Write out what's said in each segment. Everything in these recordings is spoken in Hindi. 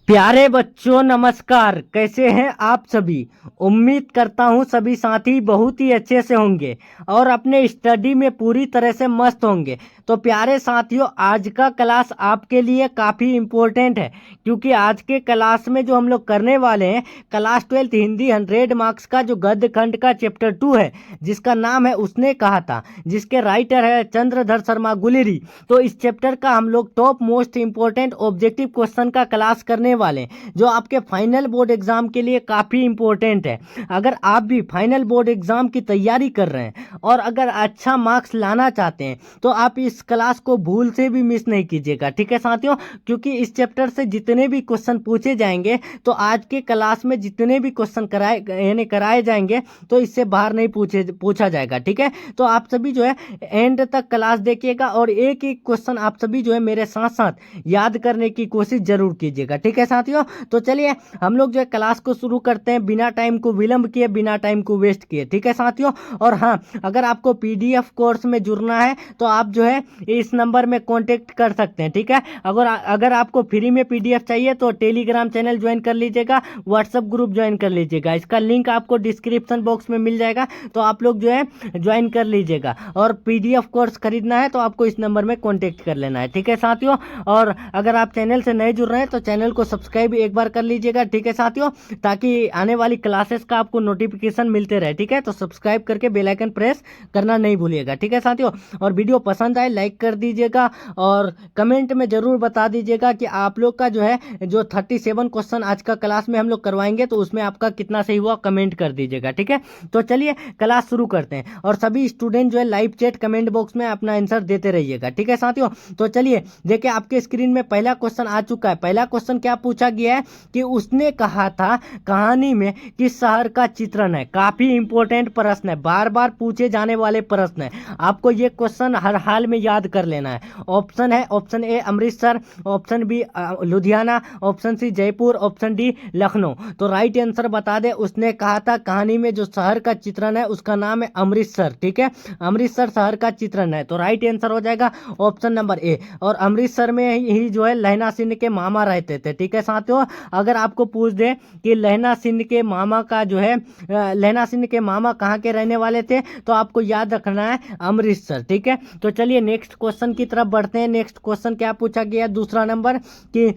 प्यारे बच्चों नमस्कार। कैसे हैं आप सभी। उम्मीद करता हूं सभी साथी बहुत ही अच्छे से होंगे और अपने स्टडी में पूरी तरह से मस्त होंगे। तो प्यारे साथियों, आज का क्लास आपके लिए काफ़ी इम्पोर्टेंट है, क्योंकि आज के क्लास में जो हम लोग करने वाले हैं क्लास 12 हिंदी 100 मार्क्स का जो गद्य खंड का चैप्टर 2 है, जिसका नाम है उसने कहा था, जिसके राइटर है चंद्रधर शर्मा गुलेरी। तो इस चैप्टर का हम लोग top most important objective question का क्लास करने वाले हैं, जो आपके फाइनल बोर्ड एग्जाम के लिए काफ़ी इंपॉर्टेंट है। अगर आप भी फाइनल बोर्ड एग्जाम की तैयारी कर रहे हैं और अगर अच्छा मार्क्स लाना चाहते हैं तो आप इस क्लास को भूल से भी मिस नहीं कीजिएगा, ठीक है साथियों। क्योंकि इस चैप्टर से जितने भी क्वेश्चन पूछे जाएंगे, तो आज के क्लास में जितने भी क्वेश्चन कराए जाएंगे तो इससे बाहर नहीं पूछा जाएगा, ठीक है। तो आप सभी जो है एंड तक क्लास देखिएगा और एक एक क्वेश्चन आप सभी जो है मेरे साथ साथ याद करने की कोशिश जरूर कीजिएगा, ठीक है साथियों। तो चलिए हम लोग जो है क्लास को शुरू करते हैं, बिना टाइम को विलंब किए, बिना टाइम को वेस्ट किए, ठीक है साथियों। और हाँ, अगर आपको पीडीएफ कोर्स में जुड़ना है तो आप जो है इस नंबर में कांटेक्ट कर सकते हैं, ठीक है। अगर आपको फ्री में पीडीएफ चाहिए तो टेलीग्राम चैनल ज्वाइन कर लीजिएगा, व्हाट्सएप ग्रुप ज्वाइन कर लीजिएगा। इसका लिंक आपको डिस्क्रिप्शन बॉक्स में मिल जाएगा, तो आप लोग जो है ज्वाइन कर लीजिएगा। और पीडीएफ कोर्स खरीदना है तो आपको इस नंबर में कांटेक्ट कर लेना है, ठीक है साथियों। और अगर आप चैनल से नए जुड़ रहे हैं तो चैनल को सब्सक्राइब एक बार कर लीजिएगा, ठीक है साथियों, ताकि आने वाली क्लासेस का आपको नोटिफिकेशन मिलते रहे, ठीक है। तो सब्सक्राइब करके बेल आइकन प्रेस करना नहीं भूलिएगा, ठीक है साथियों। और वीडियो पसंद आए लाइक कर दीजिएगा और कमेंट में जरूर बता दीजिएगा कि आप लोग का जो है जो 37 क्वेश्चन आज का क्लास में हम लोग करवाएंगे तो उसमें आपका कितना सही हुआ कमेंट कर दीजिएगा, ठीक है। तो चलिए क्लास शुरू करते हैं और सभी स्टूडेंट जो है लाइव चैट कमेंट बॉक्स में अपना आंसर देते रहिएगा, ठीक है साथियों। तो चलिए देखिए, आपके स्क्रीन में पहला क्वेश्चन आ चुका है। पहला क्वेश्चन क्या पूछा गया है कि उसने कहा था कहानी में किस शहर का चित्रण है। काफी इंपॉर्टेंट प्रश्न है, बार बार पूछे जाने वाले प्रश्न है, आपको ये क्वेश्चन हर हाल में याद कर लेना है। ऑप्शन है, option A Amritsar, option B Ludhiana, option C Jaipur, option D Lucknow. तो राइट आंसर बता दे, उसने कहा था कहानी में जो शहर का चित्रण है उसका नाम है अमृतसर, ठीक है। अमृतसर शहर का चित्रण है, तो राइट आंसर हो जाएगा ऑप्शन नंबर ए। और अमृतसर में ही जो है लहना सिंह के मामा रहते थे, ठीक है साथियों। अगर आपको पूछ दे कि लहना सिंह के मामा का जो है लहना सिंह के मामा कहाँ के रहने वाले थे, तो आपको याद रखना है अमृतसर, ठीक है। तो चलिए नेक्स्ट क्वेश्चन की तरफ बढ़ते हैं। नेक्स्ट क्वेश्चन क्या पूछा गया, दूसरा नंबर कि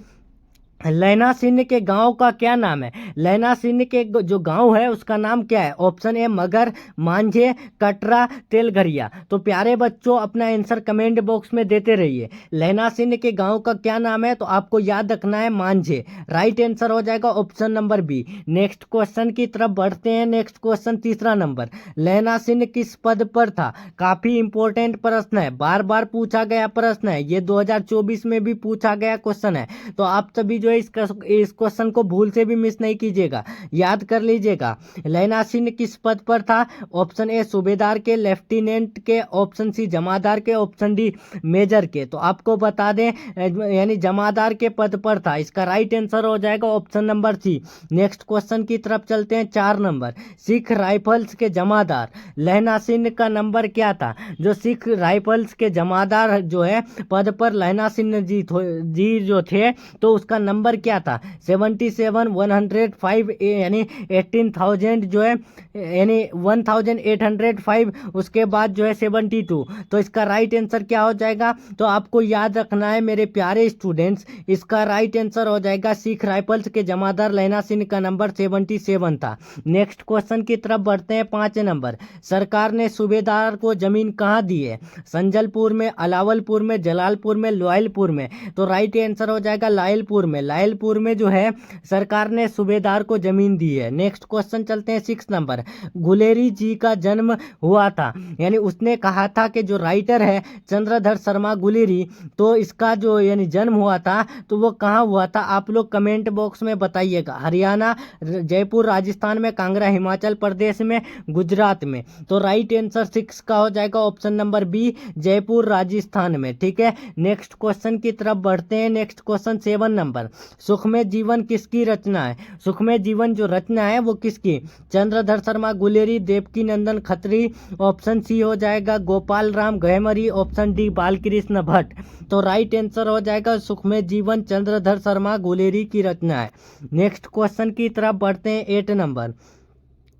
लैना सिंह के गांव का क्या नाम है। लैना सिंह के जो गांव है उसका नाम क्या है। ऑप्शन ए मगर, मांझे, कटरा, तेलघरिया। तो प्यारे बच्चों अपना आंसर कमेंट बॉक्स में देते रहिए। लैना सिंह के गांव का क्या नाम है, तो आपको याद रखना है मांझे। राइट आंसर हो जाएगा option number B. Next question की तरफ बढ़ते हैं। नेक्स्ट क्वेश्चन तीसरा नंबर, लैना सिंह किस पद पर था। काफी इंपॉर्टेंट प्रश्न है, बार बार पूछा गया प्रश्न है, ये 2024 में भी पूछा गया क्वेश्चन है। तो आप सभी जो इस क्वेश्चन को भूल से भी मिस नहीं कीजिएगा, याद कर लीजिएगा। लैना सिंह किस पद पर था। ऑप्शन ए सूबेदार के, लेफ्टिनेंट के, ऑप्शन सी जमादार के, ऑप्शन डी मेजर के। तो आपको बता दें यानी जमादार के पद पर था, इसका राइट आंसर हो जाएगा option number C. Next question की तरफ चलते हैं, 4 नंबर, सिख राइफल्स के जमादार लैना सिंह का नंबर क्या था। जो सिख राइफल्स के जमादार जो है पद पर लैना सिंह जी जो थे, तो उसका नंबर क्या था 77, 105 यानी 18,000 जो है यानी 1805, उसके बाद जो है 72। तो इसका राइट आंसर क्या हो जाएगा, तो आपको याद रखना है मेरे प्यारे स्टूडेंट्स, इसका राइट आंसर हो जाएगा सिख राइफल्स के जमादार लैना सिंह का नंबर 77 था। नेक्स्ट क्वेश्चन की तरफ बढ़ते हैं, 5 नंबर, सरकार ने सूबेदार को जमीन कहाँ दी है। संजलपुर में, अलावलपुर में, जलालपुर में, लोयलपुर में। तो राइट आंसर हो जाएगा लायलपुर में। लायलपुर में जो है सरकार ने सूबेदार को जमीन दी है। नेक्स्ट क्वेश्चन चलते हैं, 6 नंबर, गुलेरी जी का जन्म हुआ था, यानी उसने कहा था कि जो राइटर है चंद्रधर शर्मा गुलेरी, तो इसका जो यानी जन्म हुआ था तो वो कहाँ हुआ था, आप लोग कमेंट बॉक्स में बताइएगा। हरियाणा, जयपुर राजस्थान में, कांगड़ा हिमाचल प्रदेश में, गुजरात में। तो राइट आंसर 6 का हो जाएगा option number B, Jaipur Rajasthan में, ठीक है। नेक्स्ट क्वेश्चन की तरफ बढ़ते हैं। नेक्स्ट क्वेश्चन 7 नंबर, सुखमय जीवन किसकी रचना है। सुखमय जीवन जो रचना है वो किसकी, चंद्रधर शर्मा गुलेरी, देवकी नंदन खत्री, ऑप्शन सी हो जाएगा गोपाल राम गहेमरी, ऑप्शन डी बालकृष्ण भट्ट। तो राइट आंसर हो जाएगा सुखमें जीवन चंद्रधर शर्मा गुलेरी की रचना है। नेक्स्ट क्वेश्चन की तरफ बढ़ते हैं।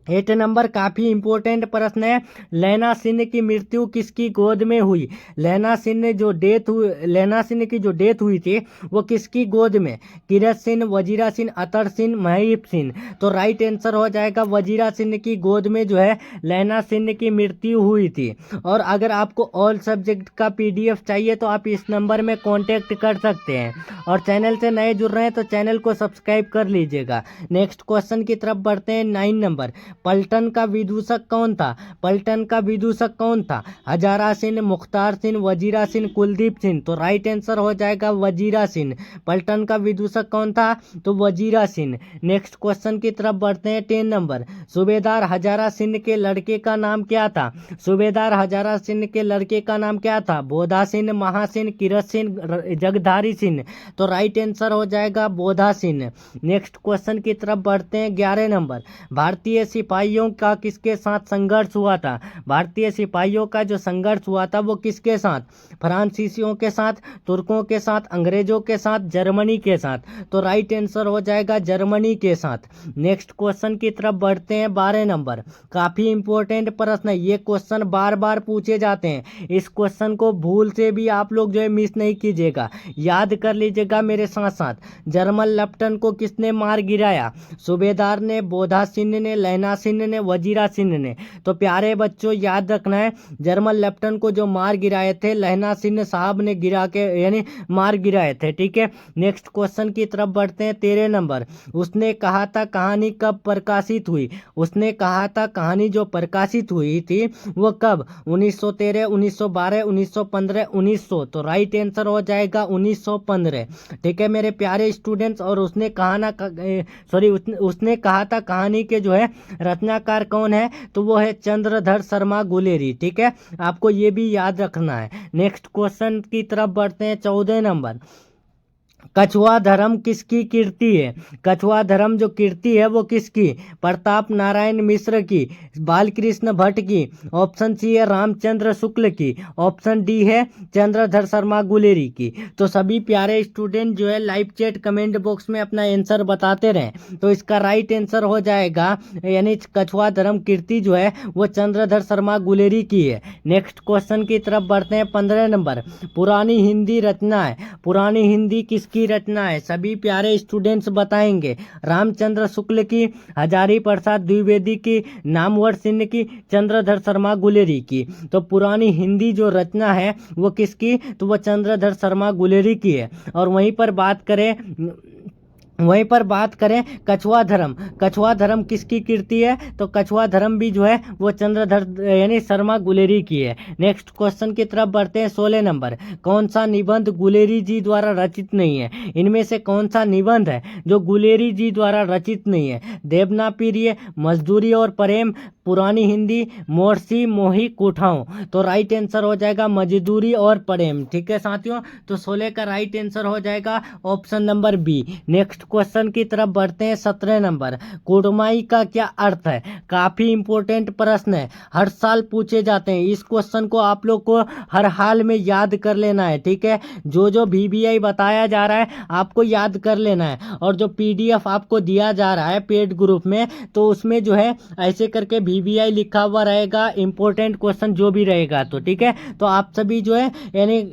8 नंबर काफ़ी इंपॉर्टेंट प्रश्न है। लैला सिंह की मृत्यु किसकी गोद में हुई? लैला सिंह की जो डेथ हुई थी वो किसकी गोद में? किरत सिंह, वजीरा सिंह, अतर सिंह, महईब सिंह। तो राइट आंसर हो जाएगा वजीरा सिंह की गोद में जो है लैला सिंह की मृत्यु हुई थी। और अगर आपको ऑल सब्जेक्ट का PDF चाहिए तो आप इस नंबर में कॉन्टेक्ट कर सकते हैं। और चैनल से नए जुड़ रहे हैं तो चैनल को सब्सक्राइब कर लीजिएगा। नेक्स्ट क्वेश्चन की तरफ बढ़ते हैं। 9 नंबर, पलटन का विदूषक कौन था? पलटन का विदूषक कौन था? हजारा सिंह, मुख्तार सिंह, वजीरा सिंह, कुलदीप सिंह। तो राइट आंसर हो जाएगा वजीरा सिंह। पलटन का विदूषक कौन था? तो वजीरा सिंह। नेक्स्ट क्वेश्चन की तरफ बढ़ते हैं। 10 नंबर, सूबेदार हजारा सिंह के लड़के का नाम क्या था? सूबेदार हजारा सिंह के लड़के का नाम क्या था? बोधा सिंह, महा सिंह, किरत सिंह, जगधारी सिंह। तो राइट आंसर हो जाएगा बोधा सिंह। नेक्स्ट क्वेश्चन की तरफ बढ़ते हैं। 11 नंबर, भारतीय सिपाहियों का किसके साथ संघर्ष हुआ था? भारतीय सिपाहियों का जो संघर्ष हुआ था वो किसके साथ? फ्रांसीसियों के साथ, तुर्कों के साथ, अंग्रेजों के साथ, जर्मनी के साथ। तो राइट आंसर हो जाएगा जर्मनी के साथ। नेक्स्ट क्वेश्चन की तरफ बढ़ते हैं। 12 नंबर, काफी इंपॉर्टेंट प्रश्न है। ये क्वेश्चन बार बार पूछे जाते हैं। इस क्वेश्चन को भूल से भी आप लोग जो है मिस नहीं कीजिएगा, याद कर लीजिएगा मेरे साथ साथ। जर्मन लेफ्टिनेंट को किसने मार गिराया? सूबेदार ने, बोधा सिंह ने, लैला सिंह ने, वजीरा सिंह ने। तो प्यारे बच्चों याद रखना है, जर्मन लेफ्टिनेंट को जो मार गिराए थे लैला सिंह साहब ने गिरा के यानी मार गिराए थे। ठीक है। नेक्स्ट क्वेश्चन की तरफ बढ़ते हैं। 13 नंबर, उसने कहा था कहानी कब प्रकाशित हुई? उसने कहा था कहानी जो प्रकाशित हुई थी वो कब? 1913, 1912, 1915, 1900। तो राइट आंसर हो जाएगा 1915। ठीक है मेरे प्यारे स्टूडेंट्स। और उसने कहा था कहानी के जो है रचनाकार कौन है? तो वो है चंद्रधर शर्मा गुलेरी। ठीक है, आपको ये भी याद रखना है। नेक्स्ट क्वेश्चन की तरफ बढ़ते हैं। 14 नंबर, कछुआ धर्म किसकी कीर्ति है? कछुआ धर्म जो कीर्ति है वो किसकी? प्रताप नारायण मिश्र की, बालकृष्ण भट्ट की, ऑप्शन सी है रामचंद्र शुक्ल की, ऑप्शन डी है चंद्रधर शर्मा गुलेरी की। तो सभी प्यारे स्टूडेंट जो है लाइव चैट कमेंट बॉक्स में अपना आंसर बताते रहें। तो इसका राइट आंसर हो जाएगा यानी कछुआ धर्म कीर्ति जो है वो चंद्रधर शर्मा गुलेरी की है। नेक्स्ट क्वेश्चन की तरफ बढ़ते हैं। 15 नंबर, पुरानी हिंदी रचना है। पुरानी हिंदी किसकी रचना है? सभी प्यारे स्टूडेंट्स बताएंगे। रामचंद्र शुक्ल की, हजारी प्रसाद द्विवेदी की, नामवर सिंह की, चंद्रधर शर्मा गुलेरी की। तो पुरानी हिंदी जो रचना है वो किसकी? तो वो चंद्रधर शर्मा गुलेरी की है। और वहीं पर बात करें कछुआ धर्म किसकी कीर्ति है? तो कछुआ धर्म भी जो है वो चंद्रधर यानी शर्मा गुलेरी की है। नेक्स्ट क्वेश्चन की तरफ बढ़ते हैं। 16 नंबर, कौन सा निबंध गुलेरी जी द्वारा रचित नहीं है? इनमें से कौन सा निबंध है जो गुलेरी जी द्वारा रचित नहीं है? देवना पीरिय, मजदूरी और प्रेम, पुरानी हिंदी, मोरसी मोही कुठाओं। तो राइट आंसर हो जाएगा मजदूरी और प्रेम। ठीक है साथियों, तो 16 का राइट आंसर हो जाएगा option number B. Next question की तरफ बढ़ते हैं। 17 नंबर, कुड़माई का क्या अर्थ है? काफी इंपॉर्टेंट प्रश्न है, हर साल पूछे जाते हैं। इस क्वेश्चन को आप लोग को हर हाल में याद कर लेना है। ठीक है, जो VBI बताया जा रहा है आपको याद कर लेना है। और जो PDF आपको दिया जा रहा है पेड ग्रुप में, तो उसमें जो है ऐसे करके VBI लिखा हुआ रहेगा, इंपॉर्टेंट क्वेश्चन जो भी रहेगा। तो ठीक है, तो आप सभी जो है यानी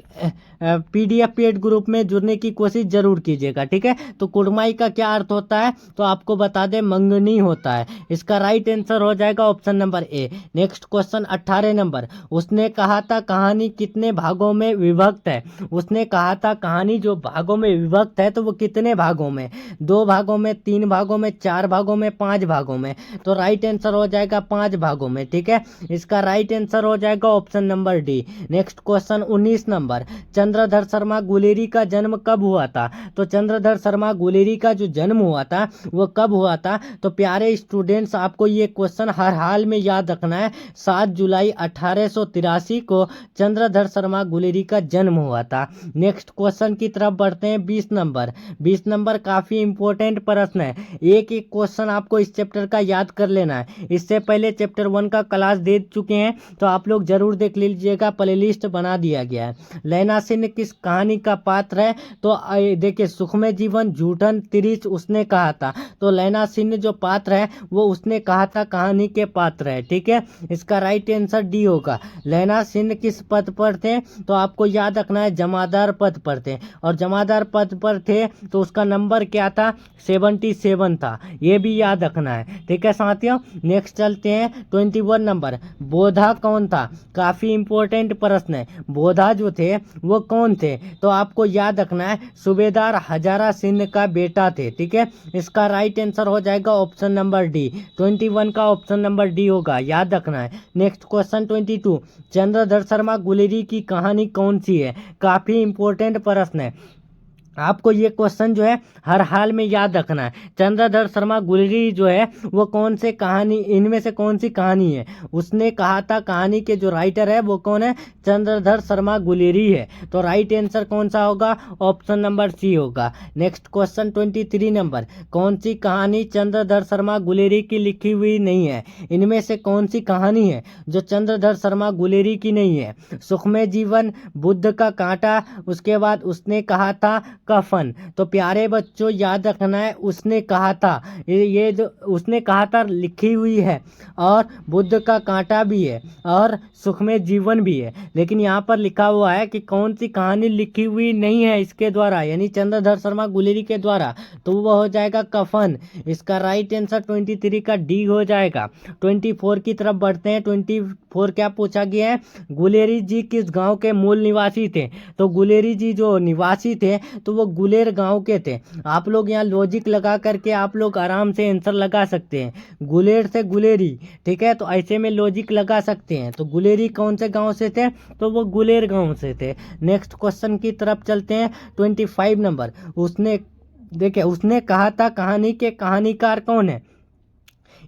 PDF पेड ग्रुप में जुड़ने की कोशिश जरूर कीजिएगा। ठीक है, तो कुड़माई का क्या अर्थ होता है? तो आपको बता दें मंगनी होता है। इसका राइट आंसर हो जाएगा option number A. Next question 18 number, उसने कहा था कहानी कितने भागों में विभक्त है? उसने कहा था कहानी जो भागों में विभक्त है तो वो कितने भागों में? 2 भागों में, 3 भागों में, 4 भागों में, 5 भागों में। तो राइट आंसर हो जाएगा 5 भागों में। ठीक है, इसका राइट आंसर हो जाएगा option number D. Next question 19 number, Chandradhar Sharma Guleri का जन्म कब हुआ था? तो चंद्रधर शर्मा गुलेरी का जो जन्म हुआ था वो कब हुआ था? तो प्यारे स्टूडेंट्स, आपको ये क्वेश्चन हर हाल में याद रखना है। 7 जुलाई 1883 को चंद्रधर शर्मा गुलेरी का जन्म हुआ था। नेक्स्ट क्वेश्चन की तरफ बढ़ते हैं। 20 नंबर 20 नंबर काफी इंपॉर्टेंट प्रश्न है। एक एक क्वेश्चन आपको इस चैप्टर का याद कर लेना है। इससे पहले चैप्टर 1 का क्लास दे चुके हैं, तो आप लोग जरूर देख लीजिएगा, प्लेलिस्ट बना दिया गया है। लैला सिंह किस कहानी का पात्र है? तो देखिए, सुखमय जीवन, झूठन, तिरिच उसने कहा था। तो लैला सिंह जो पात्र है वो उसने कहा था कहानी के पात्र है। ठीक है, इसका राइट आंसर डी होगा। लैला सिंह किस पद पर थे? तो आपको याद रखना है जमादार पद पर थे, और जमादार पद पर थे तो उसका नंबर क्या था? 77 था। ये भी याद रखना है। ठीक है साथियों, नेक्स्ट चलते हैं। 21 नंबर, बोधा कौन था? काफी इंपॉर्टेंट प्रश्न है। बोधा जो थे वो कौन थे? तो आपको याद रखना है सूबेदार हजारा सिंह का बेटा थे। ठीक है, इसका राइट आंसर हो जाएगा ऑप्शन नंबर डी। 21 का ऑप्शन नंबर डी होगा, याद रखना है। नेक्स्ट क्वेश्चन 22, चंद्रधर शर्मा गुलेरी की कहानी कौन सी है? काफी इंपॉर्टेंट प्रश्न है। आपको ये क्वेश्चन जो है हर हाल में याद रखना है। चंद्रधर शर्मा गुलेरी जो है वो कौन से कहानी, इनमें से कौन सी कहानी है? उसने कहा था कहानी के जो राइटर है वो कौन है? चंद्रधर शर्मा गुलेरी है। तो राइट आंसर कौन सा होगा? ऑप्शन नंबर सी होगा। नेक्स्ट क्वेश्चन 23 नंबर, कौन सी कहानी चंद्रधर शर्मा गुलेरी की लिखी हुई नहीं है? इनमें से कौन सी कहानी है जो चंद्रधर शर्मा गुलेरी की नहीं है? सुखमय जीवन, बुद्ध का कांटा, उसके बाद उसने कहा था कफन। तो प्यारे बच्चों याद रखना है, उसने कहा था, ये जो उसने कहा था लिखी हुई है, और बुद्ध का कांटा भी है, और सुखमय जीवन भी है। लेकिन यहाँ पर लिखा हुआ है कि कौन सी कहानी लिखी हुई नहीं है इसके द्वारा, यानी चंद्रधर शर्मा गुलेरी के द्वारा, तो वो हो जाएगा कफन। इसका राइट आंसर 23 का डी हो जाएगा। 24 की तरफ बढ़ते हैं। 24 क्या पूछा गया है? गुलेरी जी किस गांव के मूल निवासी थे? तो गुलेरी जी जो निवासी थे तो वो गुलेर गांव के थे। आप लोग यहाँ लॉजिक लगा करके आप लोग आराम से आंसर लगा सकते हैं, गुलेर से गुलेरी। ठीक है, तो ऐसे में लॉजिक लगा सकते हैं। तो गुलेरी कौन से गांव से थे? तो वो गुलेर गांव से थे। नेक्स्ट क्वेश्चन की तरफ चलते हैं। 25 नंबर, उसने देखिए उसने कहा था कहानी के कहानीकार कौन है?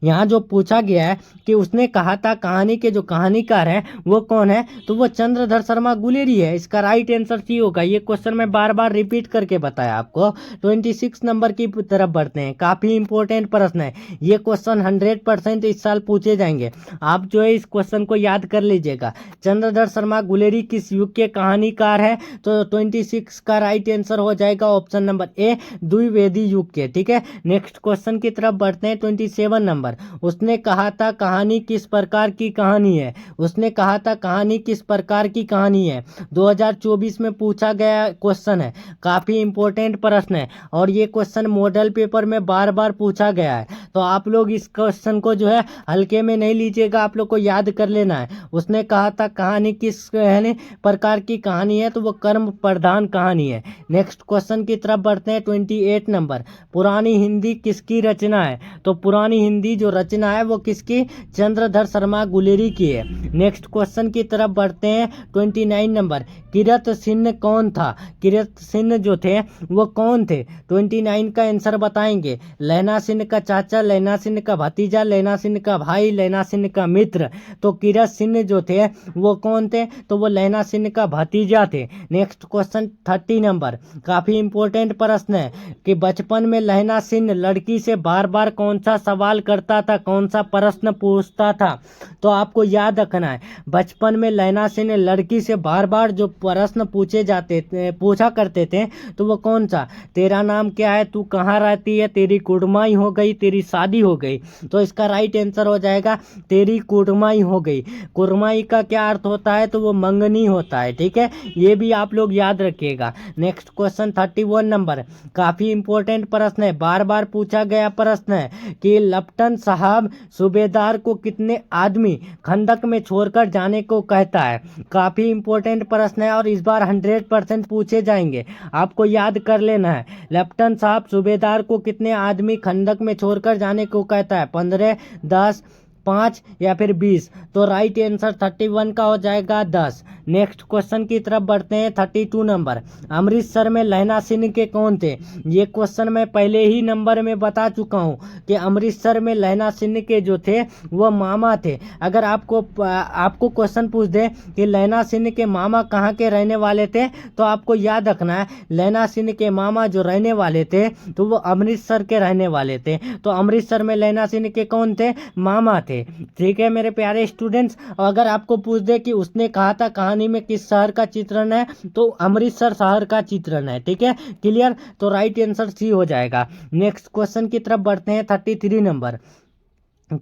यहाँ जो पूछा गया है कि उसने कहा था कहानी के जो कहानीकार हैं वो कौन है? तो वो चंद्रधर शर्मा गुलेरी है। इसका राइट आंसर सी होगा। ये क्वेश्चन मैं बार बार रिपीट करके बताया आपको। 26 नंबर की तरफ बढ़ते हैं। काफी इंपॉर्टेंट प्रश्न है ये क्वेश्चन, 100% इस साल पूछे जाएंगे। आप जो है इस क्वेश्चन को याद कर लीजिएगा। चंद्रधर शर्मा गुलेरी किस युग के कहानीकार है? तो 26 का राइट आंसर हो जाएगा ऑप्शन नंबर ए, द्विवेदी युग के। ठीक है, नेक्स्ट क्वेश्चन की तरफ बढ़ते हैं। 27 नंबर, उसने कहा था कहानी किस प्रकार की कहानी है? उसने कहा था कहानी किस प्रकार की कहानी है? 2024 में पूछा गया क्वेश्चन है। काफी इंपॉर्टेंट प्रश्न है, और ये क्वेश्चन मॉडल पेपर में बार बार पूछा गया है। तो आप लोग इस क्वेश्चन को जो है हल्के में नहीं लीजिएगा, आप लोग को याद कर लेना है। उसने कहा था कहानी किस प्रकार की कहानी है? तो वो कर्म प्रधान कहानी है। नेक्स्ट क्वेश्चन की तरफ बढ़ते हैं। 28 नंबर, पुरानी हिंदी किसकी रचना है? तो पुरानी हिंदी जो रचना है वो किसकी? चंद्रधर शर्मा गुलेरी की है। नेक्स्ट क्वेश्चन की तरफ बढ़ते हैं। 29 नंबर, किरत सिंह कौन था? किरत सिंह जो थे वो कौन थे? 29 का आंसर बताएंगे। लैला सिंह का चाचा, लैला सिंह का भतीजा, लैला सिंह का भाई, लैला सिंह का मित्र। तो किरत सिंह जो थे वो कौन थे? तो वो लैला सिंह का भतीजा थे। नेक्स्ट क्वेश्चन 30 नंबर, काफी इंपॉर्टेंट प्रश्न है कि बचपन में लैला सिंह लड़की से बार बार कौन सा सवाल करता था, कौन सा प्रश्न पूछता था? तो आपको याद रखना है, बचपन में लैला सिंह लड़की से बार बार जो प्रश्न पूछा करते थे तो वो कौन सा? तेरा नाम क्या है, तू कहाँ रहती है, तेरी कुड़माई हो गई, तेरी शादी हो गई। तो इसका राइट आंसर हो जाएगा तेरी कुड़माई हो गई। कुड़माई का क्या अर्थ होता है? तो वो मंगनी होता है। ठीक है, ये भी आप लोग याद रखिएगा। नेक्स्ट क्वेश्चन 31 नंबर, काफी इंपॉर्टेंट प्रश्न है, बार बार पूछा गया प्रश्न है कि लेफ्टिनेंट साहब सूबेदार को कितने आदमी खंदक में छोड़कर जाने को कहता है? काफी इंपॉर्टेंट प्रश्न है और इस बार 100% पूछे जाएंगे, आपको याद कर लेना है। लेफ्टिनेंट साहब सूबेदार को कितने आदमी खंदक में छोड़कर जाने को कहता है? 15, 10, 5 या फिर 20? तो राइट आंसर 31 का हो जाएगा 10। नेक्स्ट क्वेश्चन की तरफ बढ़ते हैं। 32 नंबर, अमृतसर में लैला सिंह के कौन थे? ये क्वेश्चन मैं पहले ही नंबर में बता चुका हूँ कि अमृतसर में लैला सिंह के जो थे वो मामा थे। अगर आपको क्वेश्चन पूछ दे कि लैला सिंह के मामा कहाँ के रहने वाले थे, तो आपको याद रखना है लैला सिंह के मामा जो रहने वाले थे तो वो अमृतसर के रहने वाले थे। तो अमृतसर में लैला सिंह के कौन थे? मामा थे। ठीक है मेरे प्यारे स्टूडेंट्स। अगर आपको पूछ दे कि उसने कहा था कहानी में किस शहर का चित्रण है, तो अमृतसर शहर का चित्रण है। ठीक है, क्लियर? तो राइट आंसर सी हो जाएगा। नेक्स्ट क्वेश्चन की तरफ बढ़ते हैं। 33 नंबर,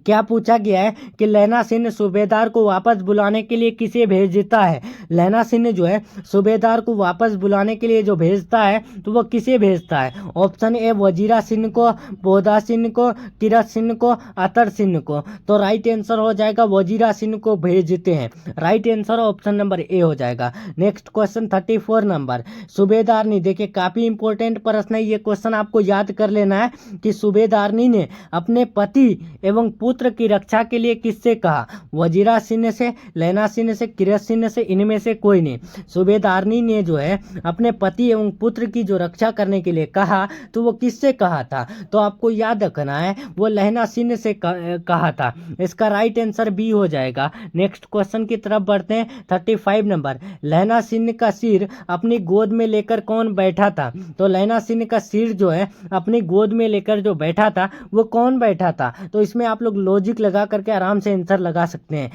क्या पूछा गया है कि लैला सिंह सूबेदार को वापस बुलाने के लिए किसे भेजता है? लैला सिंह जो है सूबेदार को वापस बुलाने के लिए जो भेजता है तो वो किसे भेजता है? ऑप्शन ए वजीरा सिंह को, बोधा सिंह को, किरत सिंह को, अतर सिंह को। तो राइट आंसर हो जाएगा वजीरा सिंह को भेजते हैं। Right answer option number A हो जाएगा। नेक्स्ट क्वेश्चन 34 नंबर, सूबेदारनी, देखिए काफी इंपॉर्टेंट प्रश्न है ये क्वेश्चन, आपको याद कर लेना है कि सूबेदारनी ने अपने पति एवं पुत्र की रक्षा के लिए किससे कहा? वजीरा सिंह से, लैला सिंह से, किरत सिंह से, इनमें से कोई नहीं। सूबेदारनी ने जो है अपने पति एवं पुत्र की जो रक्षा करने के लिए कहा तो वो किससे कहा था? तो आपको याद रखना है वो लैला सिंह से कहा था। इसका राइट आंसर बी हो जाएगा। नेक्स्ट क्वेश्चन की तरफ बढ़ते हैं। 35 नंबर, लैला सिंह का सिर अपनी गोद में लेकर कौन बैठा था? तो लैला सिंह का सिर जो है अपनी गोद में लेकर जो बैठा था वो कौन बैठा था? तो इसमें आप लोग लॉजिक लगा करके आराम से आंसर लगा सकते हैं।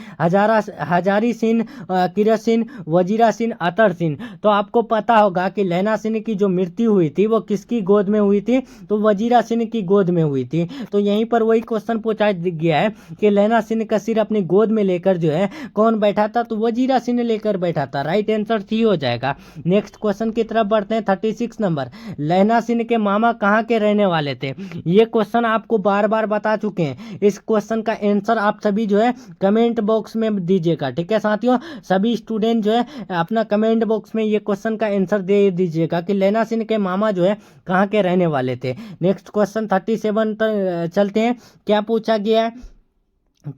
हजारी सिंह, किरत सिंह, वजीरा सिंह, अतर सिंह। तो आपको पता होगा कि लैला सिंह की जो मृत्यु हुई थी वो किसकी गोद में हुई थी? तो वजीरा सिंह की गोद में हुई थी। तो यहीं पर वही क्वेश्चन पूछा गया है कि लैला सिंह का सिर अपनी गोद में लेकर जो है कौन बैठा था? तो वजीरा सिंह लेकर बैठा था। राइट आंसर सी हो जाएगा। नेक्स्ट क्वेश्चन की तरफ बढ़ते हैं। 36 नंबर, लैला सिंह के मामा कहाँ के रहने वाले थे? ये क्वेश्चन आपको बार बार बता चुके हैं। इस क्वेश्चन का आंसर आप सभी जो है कमेंट बॉक्स में दीजिएगा। ठीक है साथियों, सभी स्टूडेंट जो है अपना कमेंट बॉक्स में ये क्वेश्चन का आंसर दे दीजिएगा कि लैला सिंह के मामा जो है कहाँ के रहने वाले थे। नेक्स्ट क्वेश्चन 37 तक चलते हैं। क्या पूछा गया है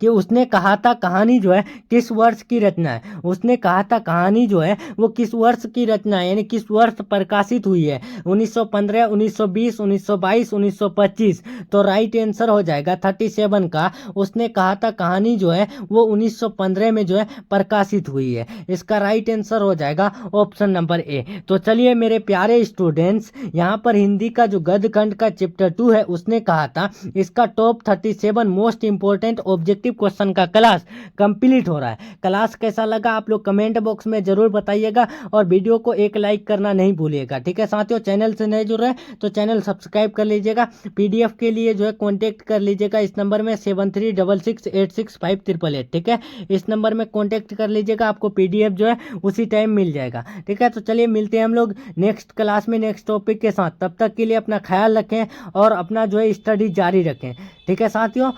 कि उसने कहा था कहानी जो है किस वर्ष की रचना है? उसने कहा था कहानी जो है वो किस वर्ष की रचना है, यानी किस वर्ष प्रकाशित हुई है? 1915, 1920, 1922, 1925। तो राइट आंसर हो जाएगा 37 का। उसने कहा था कहानी जो है वो 1915 में जो है प्रकाशित हुई है। इसका राइट आंसर हो जाएगा ऑप्शन नंबर ए। तो चलिए मेरे प्यारे स्टूडेंट्स, यहाँ पर हिंदी का जो गद्य खंड का चैप्टर 2 है उसने कहा था इसका top 37 most important objective question का क्लास कंप्लीट हो रहा है। क्लास कैसा लगा आप लोग कमेंट बॉक्स में जरूर बताइएगा और वीडियो को एक लाइक करना नहीं भूलिएगा। ठीक है साथियों, चैनल से नहीं जुड़ रहे तो चैनल सब्सक्राइब कर लीजिएगा। पीडीएफ के लिए जो है कॉन्टेक्ट कर लीजिएगा इस नंबर में 7366865888। ठीक है, इस नंबर में कॉन्टेक्ट कर लीजिएगा, आपको पीडीएफ जो है उसी टाइम मिल जाएगा। ठीक है, तो चलिए मिलते हैं हम लोग नेक्स्ट क्लास में नेक्स्ट टॉपिक के साथ। तब तक के लिए अपना ख्याल रखें और अपना जो है स्टडी जारी रखें। ठीक है साथियों,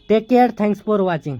take care, thanks for watching.